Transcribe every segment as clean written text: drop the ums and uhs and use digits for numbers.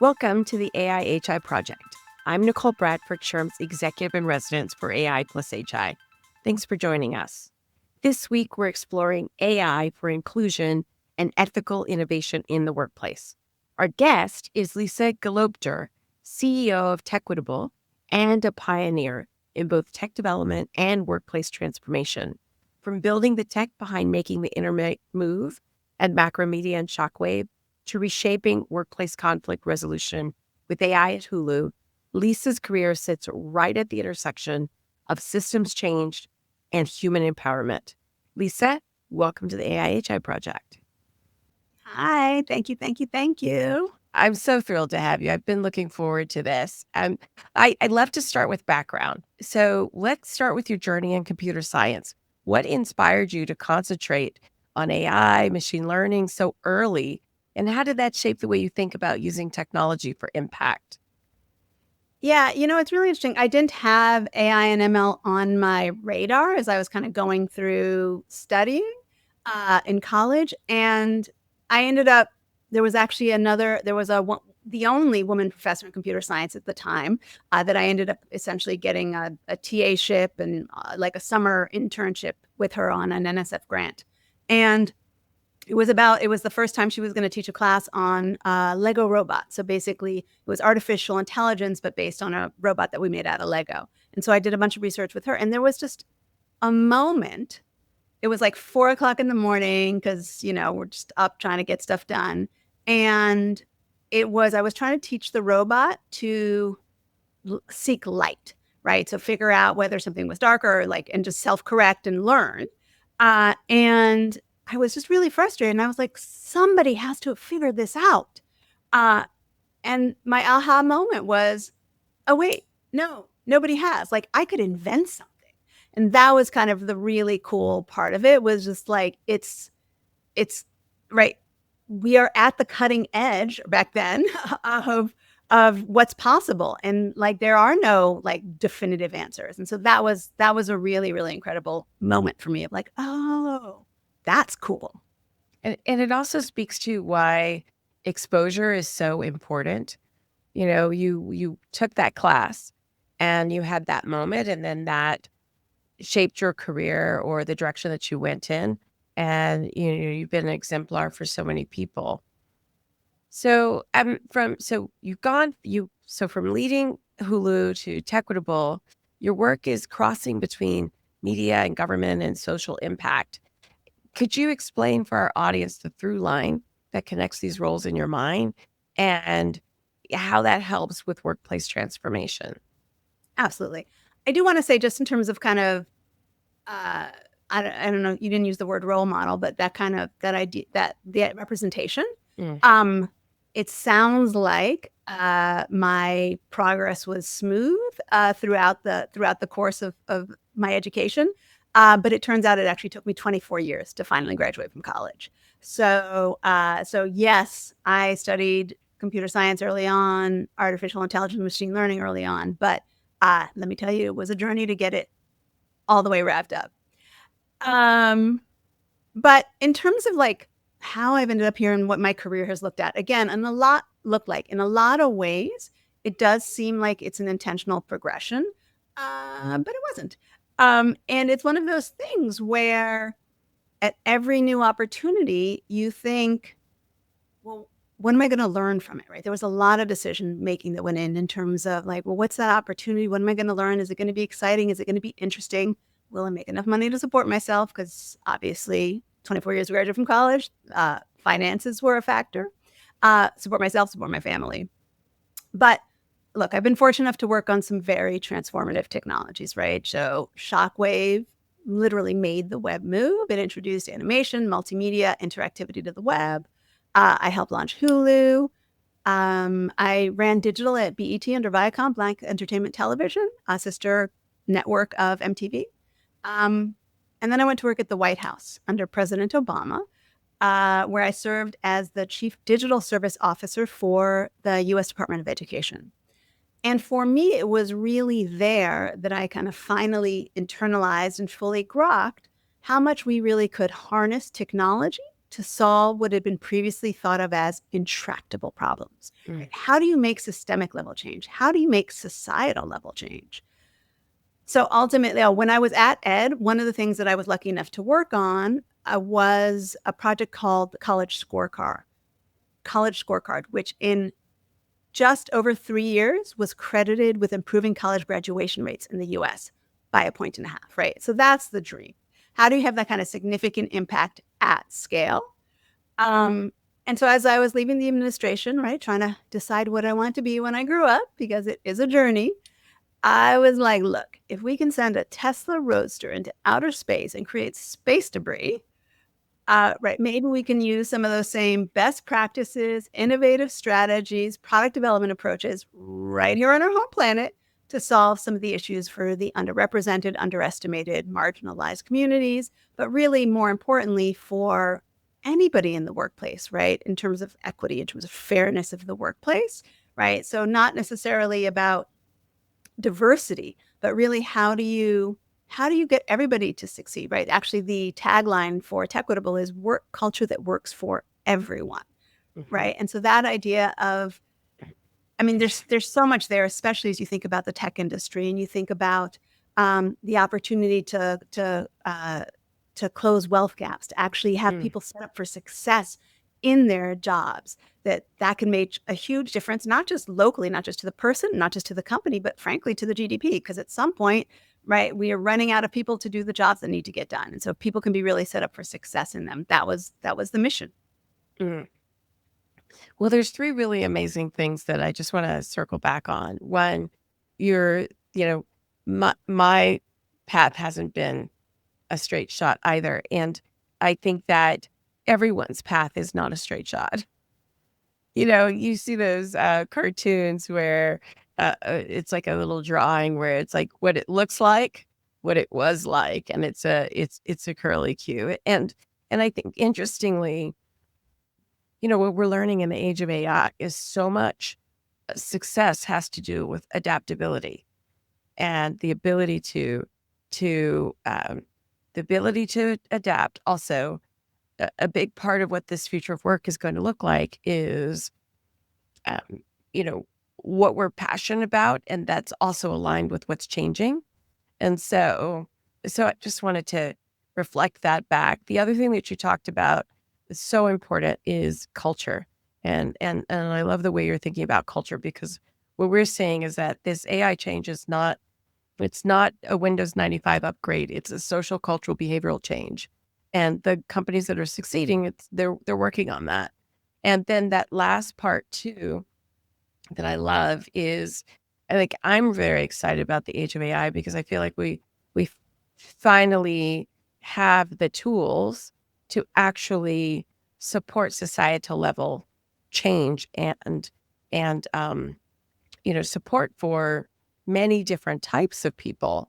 Welcome to the AI+HI project. I'm Nicole Bradford, SHRM's Executive in Residence for AI+HI. Thanks for joining us. This week, we're exploring AI for inclusion and ethical innovation in the workplace. Our guest is Lisa Gelobter, CEO of tEQuitable and a pioneer in both tech development and workplace transformation. From building the tech behind making the internet move and Macromedia and Shockwave, to reshaping workplace conflict resolution with AI at Hulu, Lisa's career sits right at the intersection of systems change and human empowerment. Lisa, welcome to the AI+HI project. Hi, thank you. I'm so thrilled to have you. I've been looking forward to this. I'd love to start with background. So let's start with your journey in computer science. What inspired you to concentrate on AI, machine learning so early? And how did that shape the way you think about using technology for impact? Yeah, it's really interesting. I didn't have AI and ML on my radar as I was kind of going through studying in college. And I ended up, there was the only woman professor in computer science at the time that I ended up essentially getting a TA-ship and like a summer internship with her on an NSF grant. And it was the first time she was going to teach a class on Lego robots. So basically, it was artificial intelligence, but based on a robot that we made out of Lego. And so I did a bunch of research with her. And there was just a moment. It was like 4:00 in the morning because, we're just up trying to get stuff done. And I was trying to teach the robot to seek light, right? So figure out whether something was darker, and just self-correct and learn. And I was just really frustrated. And I was like, somebody has to have figured this out. And my aha moment was, oh, wait, no, nobody has. Like, I could invent something. And that was kind of the really cool part of it, was just like, it's right. We are at the cutting edge back then of what's possible. And like, there are no like definitive answers. And so that was a really, really incredible moment for me of like, oh, that's cool. And it also speaks to why exposure is so important. You took that class and you had that moment, and then that shaped your career or the direction that you went in. And you've been an exemplar for so many people. So from leading Hulu to tEQuitable, your work is crossing between media and government and social impact. Could you explain for our audience the through line that connects these roles in your mind and how that helps with workplace transformation? Absolutely. I do want to say, just in terms of kind of, I don't know, you didn't use the word role model, but that kind of, that idea, that the representation, it sounds like my progress was smooth throughout the course of my education. But it turns out it actually took me 24 years to finally graduate from college. So yes, I studied computer science early on, artificial intelligence, machine learning early on. But let me tell you, it was a journey to get it all the way wrapped up. But in terms of like how I've ended up here and what my career has looked in a lot of ways, it does seem like it's an intentional progression, but it wasn't. And it's one of those things where at every new opportunity, you think, well, what am I going to learn from it, right? There was a lot of decision making that went in terms of like, well, what's that opportunity? What am I going to learn? Is it going to be exciting? Is it going to be interesting? Will I make enough money to support myself? Because obviously 24 years graduated from college, finances were a factor. Support myself, support my family. But look, I've been fortunate enough to work on some very transformative technologies, right? So Shockwave literally made the web move. It introduced animation, multimedia, interactivity to the web. I helped launch Hulu. I ran digital at BET under Viacom, Blank Entertainment Television, a sister network of MTV. And then I went to work at the White House under President Obama, where I served as the Chief Digital Service Officer for the U.S. Department of Education. And for me, it was really there that I kind of finally internalized and fully grokked how much we really could harness technology to solve what had been previously thought of as intractable problems. Mm. How do you make systemic level change? How do you make societal level change? So ultimately, when I was at Ed, one of the things that I was lucky enough to work on was a project called the College Scorecard, which in just over 3 years was credited with improving college graduation rates in the US by 1.5 points, right? So that's the dream. How do you have that kind of significant impact at scale? And so as I was leaving the administration, right, trying to decide what I want to be when I grew up, because it is a journey, I was like, look, if we can send a Tesla Roadster into outer space and create space debris, right, maybe we can use some of those same best practices, innovative strategies, product development approaches right here on our home planet to solve some of the issues for the underrepresented, underestimated, marginalized communities, but really more importantly for anybody in the workplace, right, in terms of equity, in terms of fairness of the workplace, right? So not necessarily about diversity, but really how do you get everybody to succeed, right? Actually, the tagline for tEQuitable is work culture that works for everyone, Mhm. right? And so that idea of, I mean, there's so much there, especially as you think about the tech industry and you think about the opportunity to close wealth gaps, to actually have Mm. people set up for success in their jobs. That can make a huge difference, not just locally, not just to the person, not just to the company, but frankly to the GDP. Because at some point, right, we are running out of people to do the jobs that need to get done, and so people can be really set up for success in them. That was the mission. Mm. Well, there's three really amazing things that I just want to circle back on. One, you're, you know, my path hasn't been a straight shot either. And I think that everyone's path is not a straight shot. You see those cartoons where it's like a little drawing where it's like what it looks like, what it was like, and it's a curly Q. And I think interestingly, what we're learning in the age of AI is so much success has to do with adaptability and to the ability to adapt. Also, a big part of what this future of work is going to look like is, um, you know, what we're passionate about, and that's also aligned with what's changing. And so I just wanted to reflect that back. The other thing that you talked about is so important is culture. And I love the way you're thinking about culture because what we're saying is that this AI change is not it's not a Windows 95 upgrade. It's a social, cultural, behavioral change. And the companies that are succeeding, they're working on that. And then that last part too that I love is I think I'm very excited about the age of AI because I feel like we finally have the tools to actually support societal level change and support for many different types of people.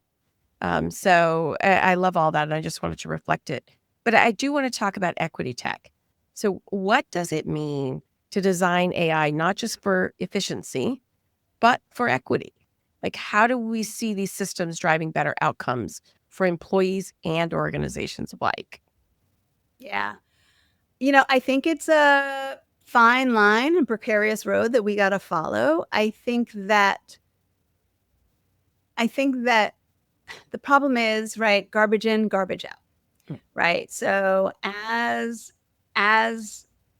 So I love all that, and I just wanted to reflect it. But I do want to talk about equity tech. So what does it mean to design AI not just for efficiency, but for equity? Like, how do we see these systems driving better outcomes for employees and organizations alike? Yeah. I think it's a fine line and precarious road that we got to follow. I think that the problem is, right, garbage in, garbage out, Mm. right? So as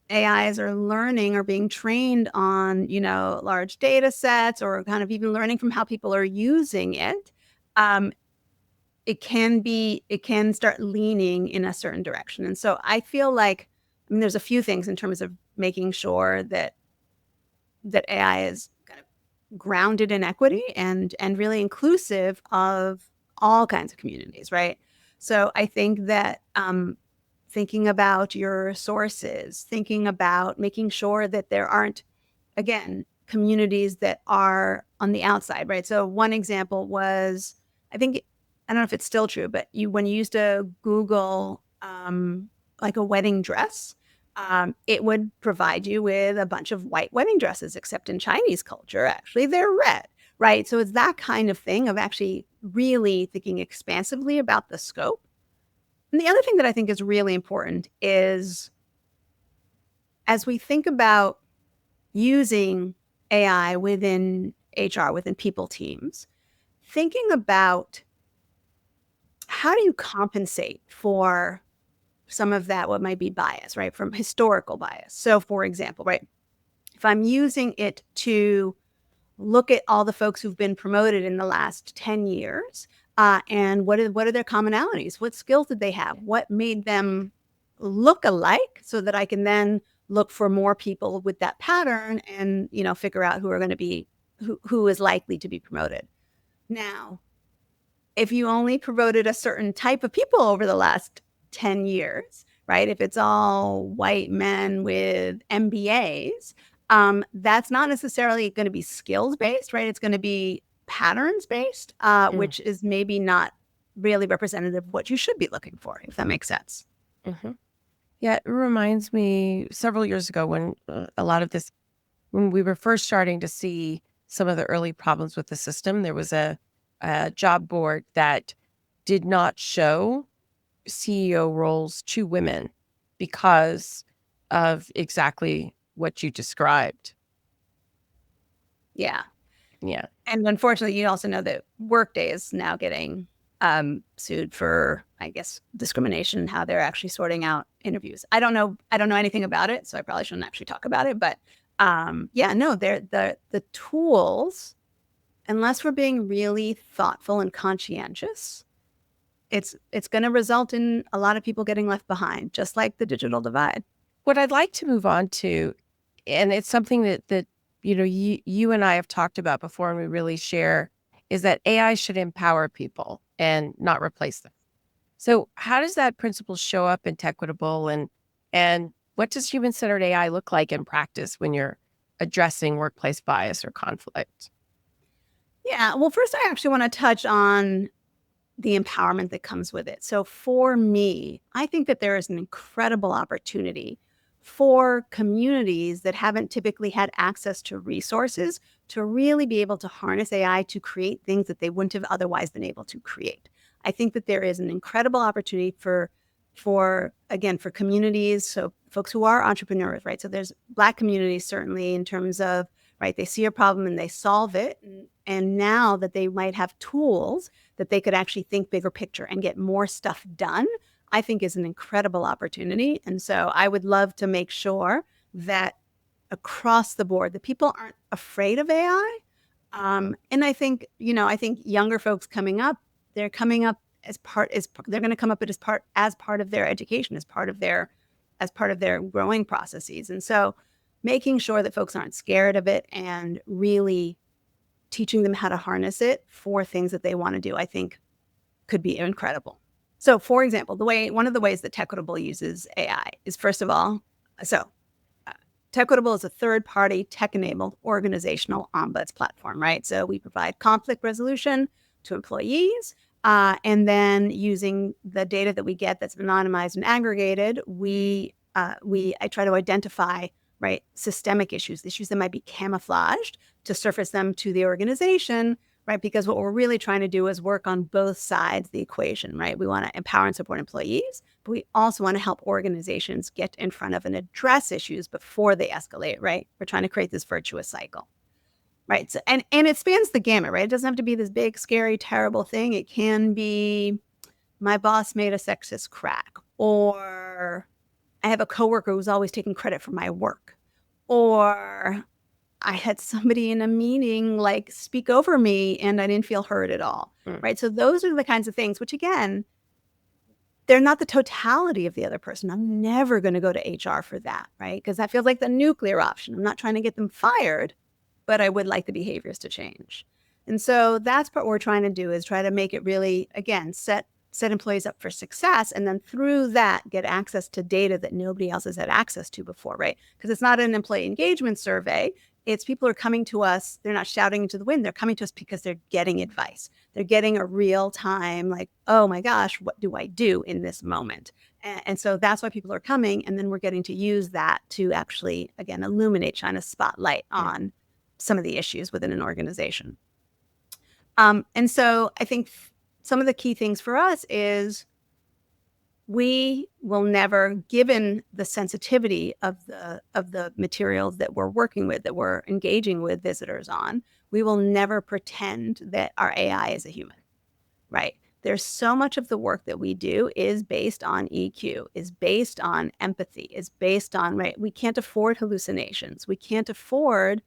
AIs are learning or being trained on, large data sets or kind of even learning from how people are using it, um, it can start leaning in a certain direction. And so I feel like, I mean, there's a few things in terms of making sure that AI is kind of grounded in equity and really inclusive of all kinds of communities, right? So I think that thinking about your sources, thinking about making sure that there aren't, again, communities that are on the outside, right? So one example was, I don't know if it's still true, but when you used to Google like a wedding dress, it would provide you with a bunch of white wedding dresses, except in Chinese culture, actually, they're red, right? So it's that kind of thing of actually really thinking expansively about the scope. And the other thing that I think is really important is as we think about using AI within HR, within people teams, thinking about how do you compensate for some of that, what might be bias, right? From historical bias. So, for example, right, if I'm using it to look at all the folks who've been promoted in the last 10 years, and what are their commonalities? What skills did they have? What made them look alike, so that I can then look for more people with that pattern and, figure out who are going to be who is likely to be promoted. Now, if you only promoted a certain type of people over the last 10 years, right? If it's all white men with MBAs, that's not necessarily going to be skills based, right? It's going to be patterns based, Mm. which is maybe not really representative of what you should be looking for, if that makes sense. Hmm. Yeah, it reminds me several years ago when a lot of this, when we were first starting to see some of the early problems with the system, there was a job board that did not show CEO roles to women because of exactly what you described. Yeah. Yeah. And unfortunately, you also know that Workday is now getting sued for, I guess, discrimination and how they're actually sorting out interviews. I don't know anything about it, so I probably shouldn't actually talk about it. But yeah, no, they're the tools. Unless we're being really thoughtful and conscientious, it's going to result in a lot of people getting left behind, just like the digital divide. What I'd like to move on to, and it's something that you and I have talked about before, and we really share, is that AI should empower people and not replace them. So, how does that principle show up in tEQuitable, and what does human-centered AI look like in practice when you're addressing workplace bias or conflict? Yeah. Well, first, I actually want to touch on the empowerment that comes with it. So for me, I think that there is an incredible opportunity for communities that haven't typically had access to resources to really be able to harness AI to create things that they wouldn't have otherwise been able to create. I think that there is an incredible opportunity for again for communities, so folks who are entrepreneurs, right? So there's Black communities certainly in terms of, right, they see a problem and they solve it, and now that they might have tools that they could actually think bigger picture and get more stuff done, I think is an incredible opportunity. And so I would love to make sure that across the board, that people aren't afraid of AI. And I think younger folks coming up, they're coming up they're going to come up as part of their education, as part of their growing processes. And so making sure that folks aren't scared of it and really teaching them how to harness it for things that they want to do, I think could be incredible. So, for example, one of the ways that tEQuitable uses AI is, first of all, so tEQuitable is a third-party tech-enabled organizational ombuds platform, right? So we provide conflict resolution to employees, and then using the data that we get that's anonymized and aggregated, I try to identify, right, systemic issues that might be camouflaged, to surface them to the organization, right? Because what we're really trying to do is work on both sides of the equation, right? We want to empower and support employees, but we also want to help organizations get in front of and address issues before they escalate, right? We're trying to create this virtuous cycle, right? So, and it spans the gamut, right? It doesn't have to be this big, scary, terrible thing. It can be, my boss made a sexist crack, or I have a coworker who's always taking credit for my work, or I had somebody in a meeting like speak over me and I didn't feel heard at all, Mm. right? So those are the kinds of things, which again, they're not the totality of the other person. I'm never going to go to HR for that, right? Because that feels like the nuclear option. I'm not trying to get them fired, but I would like the behaviors to change. And so that's what we're trying to do, is try to make it really, again, set employees up for success, and then through that get access to data that nobody else has had access to before, right? Because it's not an employee engagement survey. It's people are coming to us, they're not shouting into the wind, they're coming to us because they're getting advice. They're getting a real time, like, oh my gosh, what do I do in this moment? And so that's why people are coming. And then we're getting to use that to actually, again, illuminate, shine a spotlight Yeah. on some of the issues within an organization. And so I think some of the key things for us is we will never, given the sensitivity of the materials that we're working with, that we're engaging with visitors on, we will never pretend that our AI is a human, right? There's so much of the work that we do is based on EQ, is based on empathy, is based on, right? We can't afford hallucinations. We can't afford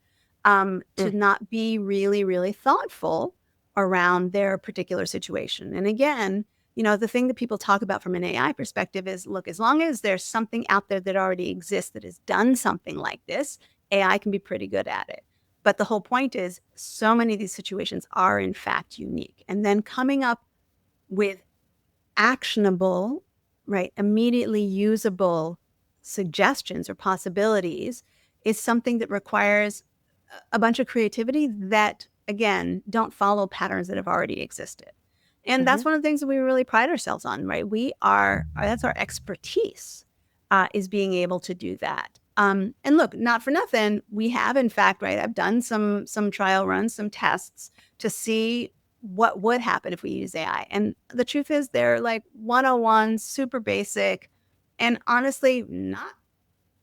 to not be really, really thoughtful around their particular situation. And again, the thing that people talk about from an AI perspective is, look, as long as there's something out there that already exists that has done something like this, AI can be pretty good at it. But the whole point is, so many of these situations are in fact unique. And then coming up with actionable, right, immediately usable suggestions or possibilities is something that requires a bunch of creativity that, again, don't follow patterns that have already existed. And Mm-hmm. that's one of the things that we really pride ourselves on, right? That's our expertise, is being able to do that. And look, not for nothing, we have, in fact, right, I've done some trial runs, some tests to see what would happen if we use AI. And the truth is, they're like 101, super basic, and honestly, not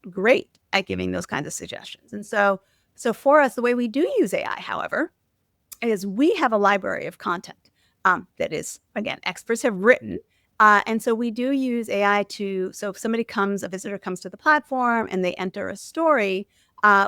great at giving those kinds of suggestions. And so for us, the way we do use AI, however, is we have a library of content that is, again, experts have written. And so we do use AI so if a visitor comes to the platform and they enter a story,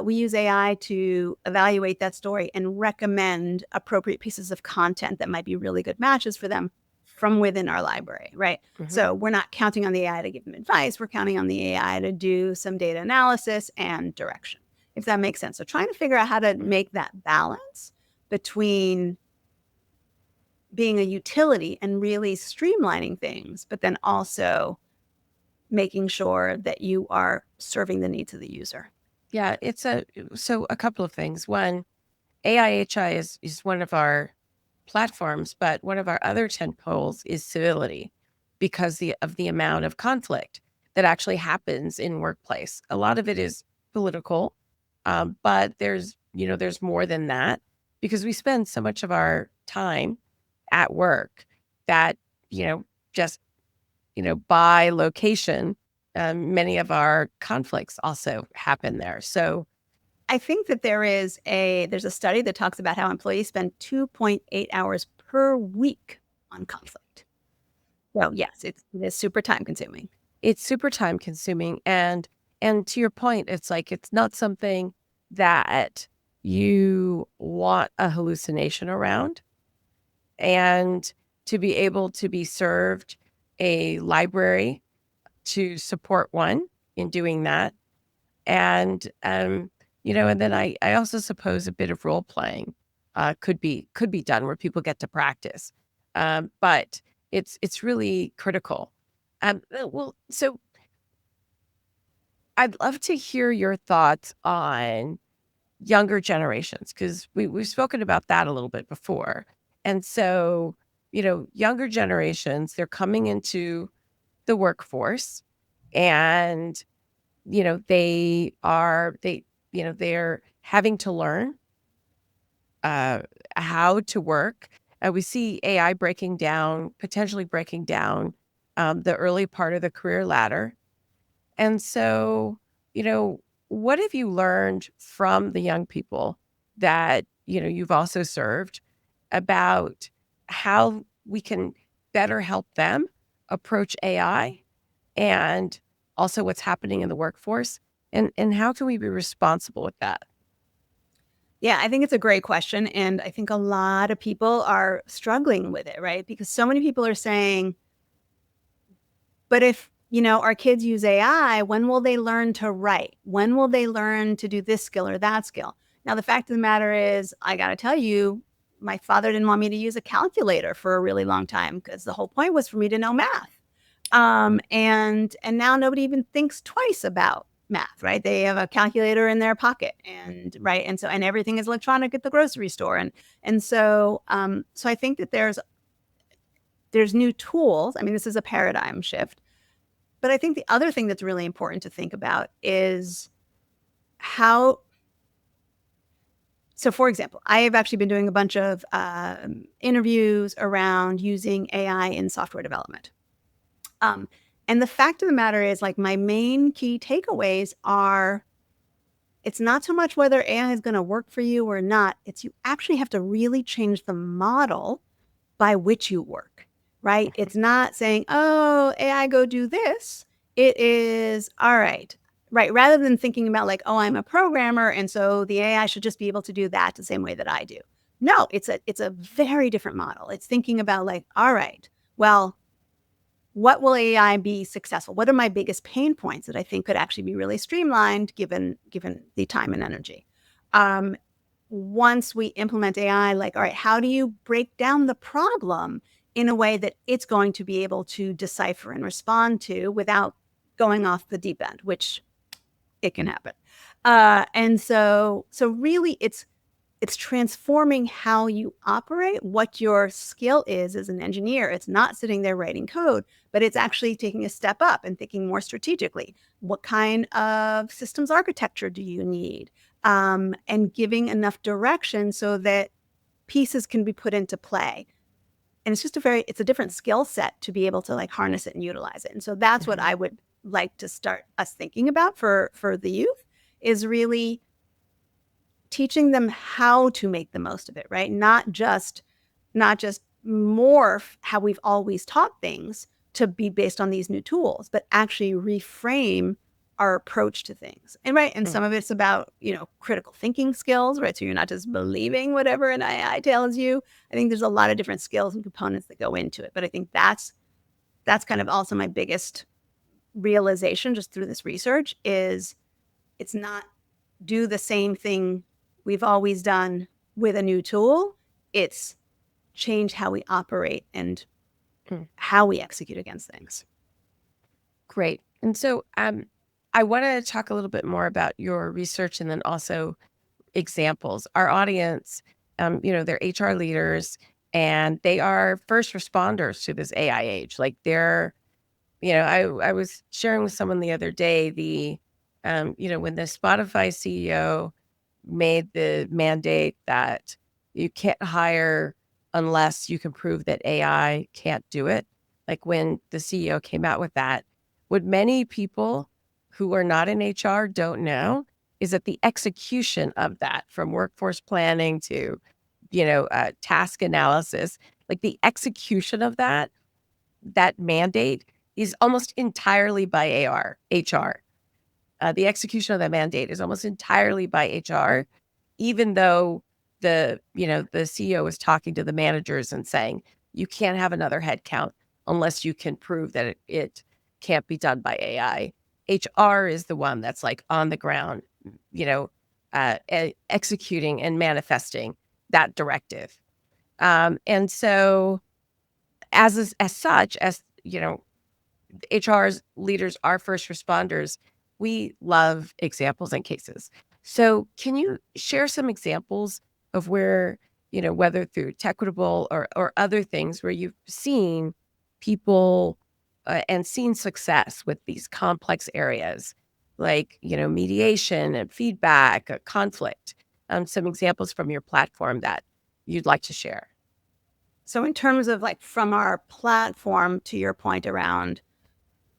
we use AI to evaluate that story and recommend appropriate pieces of content that might be really good matches for them from within our library, right? Mm-hmm. So we're not counting on the AI to give them advice. We're counting on the AI to do some data analysis and direction, if that makes sense. So trying to figure out how to make that balance between being a utility and really streamlining things, but then also making sure that you are serving the needs of the user. Yeah, so a couple of things. One, AI+HI is one of our platforms, but one of our other tent poles is civility because of the amount of conflict that actually happens in workplace. A lot of it is political, but there's more than that because we spend so much of our time at work that, you know, just, by location, many of our conflicts also happen there. So, I think that there's a study that talks about how employees spend 2.8 hours per week on conflict. So yes, it is super time consuming. it's super time consuming, and to your point, it's like it's not something that you want a hallucination around, and to be able to be served a library to support one in doing that. And, and then I also suppose a bit of role playing, could be done where people get to practice. But it's really critical. Well, so I'd love to hear your thoughts on younger generations because we've spoken about that a little bit before. And so, younger generations, they're coming into the workforce and they're having to learn uh, how to work. We see AI potentially breaking down the early part of the career ladder. And so, what have you learned from the young people that, you've also served about how we can better help them approach AI and also what's happening in the workforce? And how can we be responsible with that? Yeah, I think it's a great question. And I think a lot of people are struggling with it, right? Because so many people are saying, but if, our kids use AI, when will they learn to write? When will they learn to do this skill or that skill? Now, the fact of the matter is, I got to tell you, my father didn't want me to use a calculator for a really long time because the whole point was for me to know math. And now nobody even thinks twice about math, right? They have a calculator in their pocket, and right, and everything is electronic at the grocery store, so I think that there's new tools. I mean, this is a paradigm shift, but I think the other thing that's really important to think about is how. So, for example, I have actually been doing a bunch of interviews around using AI in software development. Um, And the fact of the matter is, like, my main key takeaways are, it's not so much whether AI is going to work for you or not. It's you actually have to really change the model by which you work, right? It's not saying, oh, AI, go do this. It is, all right, right? Rather than thinking about like, oh, I'm a programmer, and so the AI should just be able to do that the same way that I do. No, it's a very different model. It's thinking about like, all right, well, what will AI be successful? What are my biggest pain points that I think could actually be really streamlined given the time and energy? Um, Once we implement AI, like, all right, how do you break down the problem in a way that it's going to be able to decipher and respond to without going off the deep end, which it can happen. And so really it's transforming how you operate, what your skill is as an engineer. It's not sitting there writing code, but it's actually taking a step up and thinking more strategically. What kind of systems architecture do you need? And giving enough direction so that pieces can be put into play. And it's just it's a different skill set to be able to like harness it and utilize it. And so that's what Mhm. I would like to start us thinking about for the youth, is really teaching them how to make the most of it, right? Not just morph how we've always taught things to be based on these new tools, but actually reframe our approach to things. And right, and Mm. some of it's about, critical thinking skills, right? So you're not just believing whatever an AI tells you. I think there's a lot of different skills and components that go into it. But I think that's kind of also my biggest realization just through this research is it's not do the same thing we've always done with a new tool. It's change how we operate and Mm. how we execute against things. Great. And so I want to talk a little bit more about your research and then also examples. Our audience, they're HR leaders and they are first responders to this AI age. Like I was sharing with someone the other day when the Spotify CEO made the mandate that you can't hire unless you can prove that AI can't do it. Like when the CEO came out with that, what many people who are not in HR don't know is that the execution of that, from workforce planning to, task analysis, like the execution of that mandate is almost entirely by HR. The execution of that mandate is almost entirely by HR, even though the CEO was talking to the managers and saying, you can't have another headcount unless you can prove that it can't be done by AI. HR is the one that's like on the ground, executing and manifesting that directive. And so as such, as HR's leaders are first responders, we love examples and cases. So, can you share some examples of where, whether through tEQuitable or other things where you've seen people and seen success with these complex areas like, mediation and feedback, conflict? Some examples from your platform that you'd like to share. So in terms of like from our platform, to your point around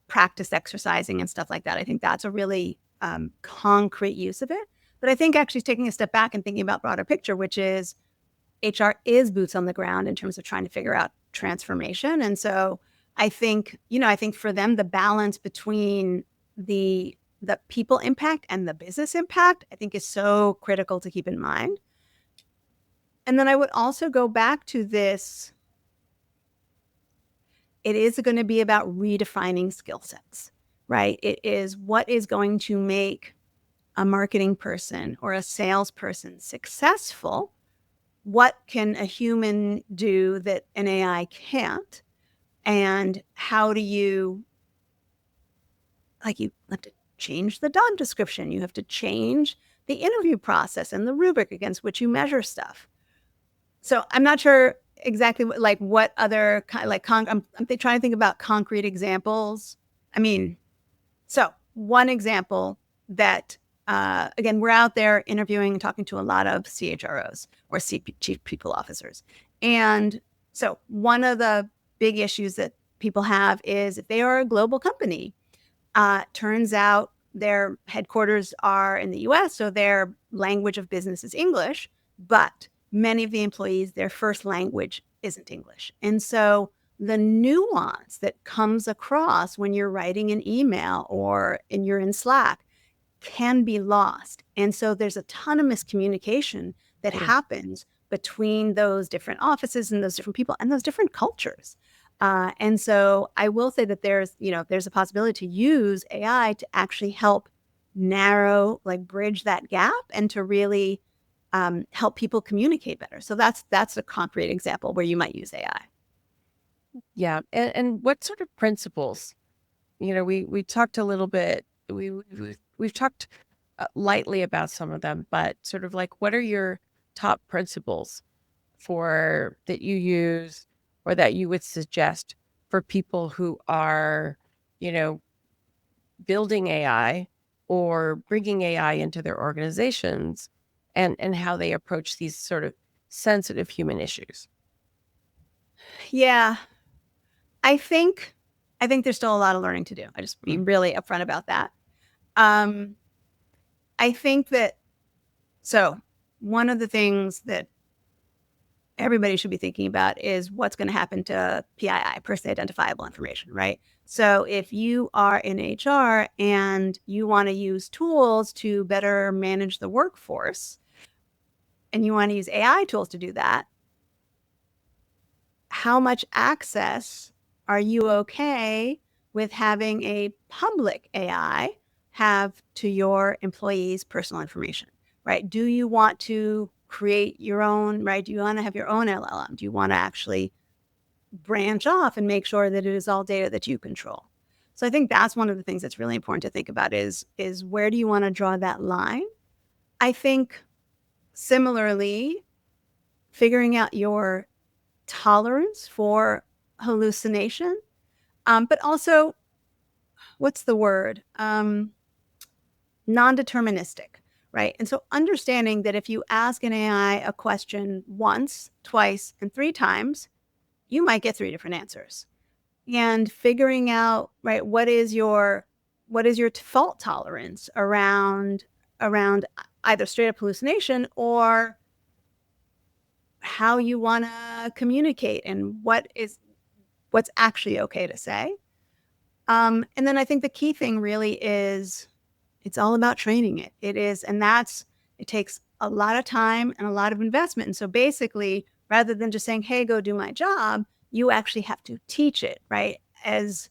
practice exercising and stuff like that, I think that's a really concrete use of it. But I think actually taking a step back and thinking about broader picture, which is HR is boots on the ground in terms of trying to figure out transformation. And so I think for them, the balance between the people impact and the business impact, I think is so critical to keep in mind. And then I would also go back to this. It is going to be about redefining skill sets, right? It is what is going to make a marketing person or a salesperson successful. What can a human do that an AI can't? And how do you have to change the job description. You have to change the interview process and the rubric against which you measure stuff. So I'm not sure exactly what other I'm trying to think about concrete examples. I mean, so one example that again, we're out there interviewing and talking to a lot of CHROs or chief people officers. And so one of the big issues that people have is if they are a global company, turns out their headquarters are in the US, so their language of business is English, but many of the employees, their first language isn't English. And so the nuance that comes across when you're writing an email or you're in Slack can be lost. And so there's a ton of miscommunication that happens between those different offices and those different people and those different cultures. And so I will say that there's a possibility to use AI to actually help narrow, like bridge that gap and to really help people communicate better. So that's a concrete example where you might use AI. Yeah. And what sort of principles? We talked a little bit, we've talked lightly about some of them, but sort of like, what are your top principles for that you use or that you would suggest for people who are, you know, building AI or bringing AI into their organizations and how they approach these sort of sensitive human issues? Yeah, I think I think there's still a lot of learning to do. I just be really upfront about that. Um, I think that one of the things that everybody should be thinking about is what's going to happen to PII, personally identifiable information, right? So if you are in HR and you want to use tools to better manage the workforce and you want to use AI tools to do that, how much access are you okay with having a public AI have to your employees' personal information, right? Do you want to create your own, right? Do you want to have your own LLM? Do you want to actually branch off and make sure that it is all data that you control? So I think that's one of the things that's really important to think about is where do you want to draw that line? I think similarly, figuring out your tolerance for hallucination, but also, what's the word? Non-deterministic, right? And so understanding that if you ask an AI a question once, twice, and three times, you might get three different answers. And figuring out, right, what is your fault tolerance around either straight up hallucination or how you want to communicate and what's actually okay to say. And then I think the key thing really is it's all about training it. It takes a lot of time and a lot of investment. And so basically, rather than just saying, hey, go do my job, you actually have to teach it, right? As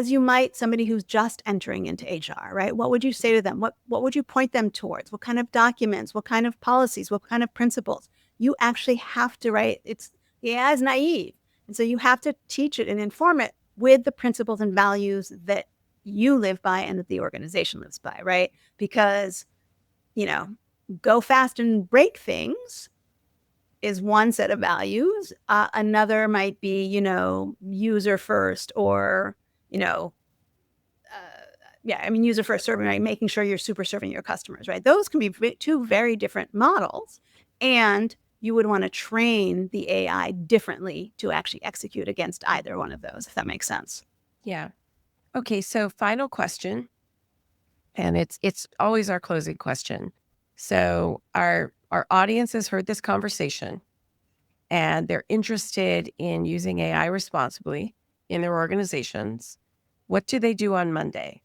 you might somebody who's just entering into HR, right? What would you say to them? What would you point them towards? What kind of documents? What kind of policies? What kind of principles? You actually have to, right? The AI is naive. And so you have to teach it and inform it with the principles and values that you live by and that the organization lives by, right? Because, go fast and break things is one set of values. Another might be, user first or, user first serving, right? Making sure you're super serving your customers, right? Those can be two very different models. And you would want to train the AI differently to actually execute against either one of those, if that makes sense. Yeah. Okay. So final question, and it's always our closing question. So our audience has heard this conversation and they're interested in using AI responsibly in their organizations. What do they do on Monday?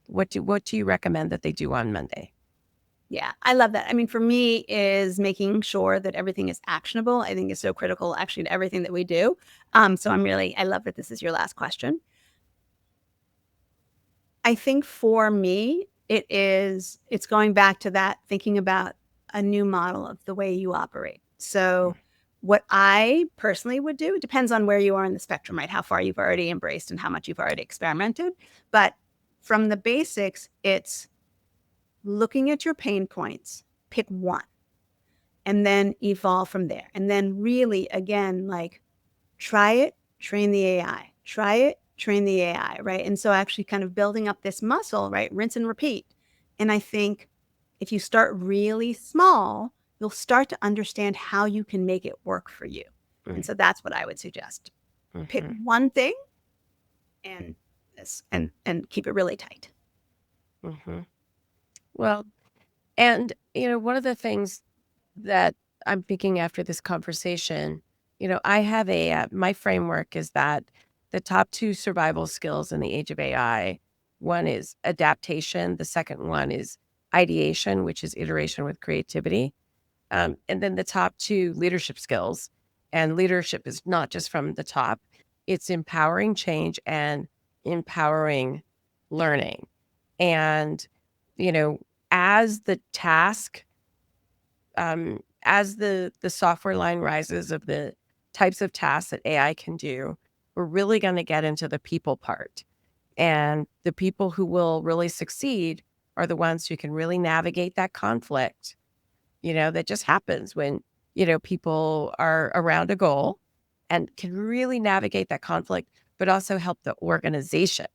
What do you recommend that they do on Monday? Yeah, I love that. I mean, for me, is making sure that everything is actionable. I think is so critical, actually, to everything that we do. So I love that this is your last question. I think for me, it's going back to that, thinking about a new model of the way you operate. So what I personally would do, it depends on where you are in the spectrum, right? How far you've already embraced and how much you've already experimented. But from the basics, it's looking at your pain points, pick one, and then evolve from there. And then really, again, like try it, train the AI, try it, train the AI, right? And so actually kind of building up this muscle, right? Rinse and repeat. And I think if you start really small, you'll start to understand how you can make it work for you. And so that's what I would suggest. Pick Mhm. one thing and and keep it really tight. Hmm. Well, and, one of the things that I'm thinking after this conversation, I have my framework is that the top two survival skills in the age of AI, one is adaptation. The second one is ideation, which is iteration with creativity. And then the top two leadership skills. And leadership is not just from the top, it's empowering change and empowering learning. And, you know, as the task, as the software line rises of the types of tasks that AI can do, we're really going to get into the people part. And the people who will really succeed are the ones who can really navigate that conflict, that just happens when, people are around a goal and can really navigate that conflict, but also help the organization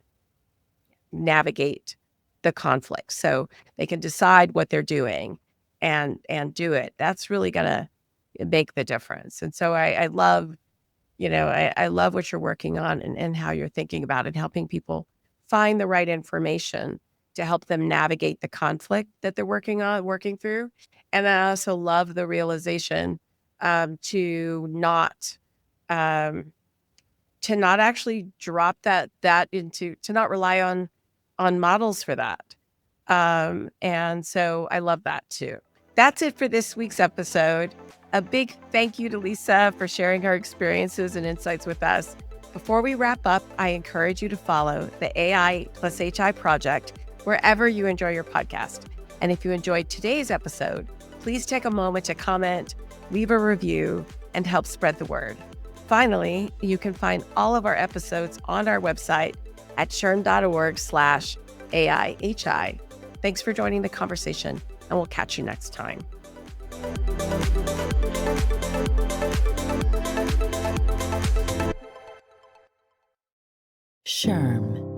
navigate the conflict so they can decide what they're doing and do it. That's really gonna make the difference. And so I love, I love what you're working on and how you're thinking about it, helping people find the right information to help them navigate the conflict that they're working through. And I also love the realization to not um, actually drop that into to not rely on models for that. And so I love that too. That's it for this week's episode. A big thank you to Lisa for sharing her experiences and insights with us. Before we wrap up, I encourage you to follow the AI+HI project wherever you enjoy your podcast. And if you enjoyed today's episode, please take a moment to comment, leave a review, and help spread the word. Finally, you can find all of our episodes on our website at SHRM.org/AI+HI. Thanks for joining the conversation, and we'll catch you next time. SHRM.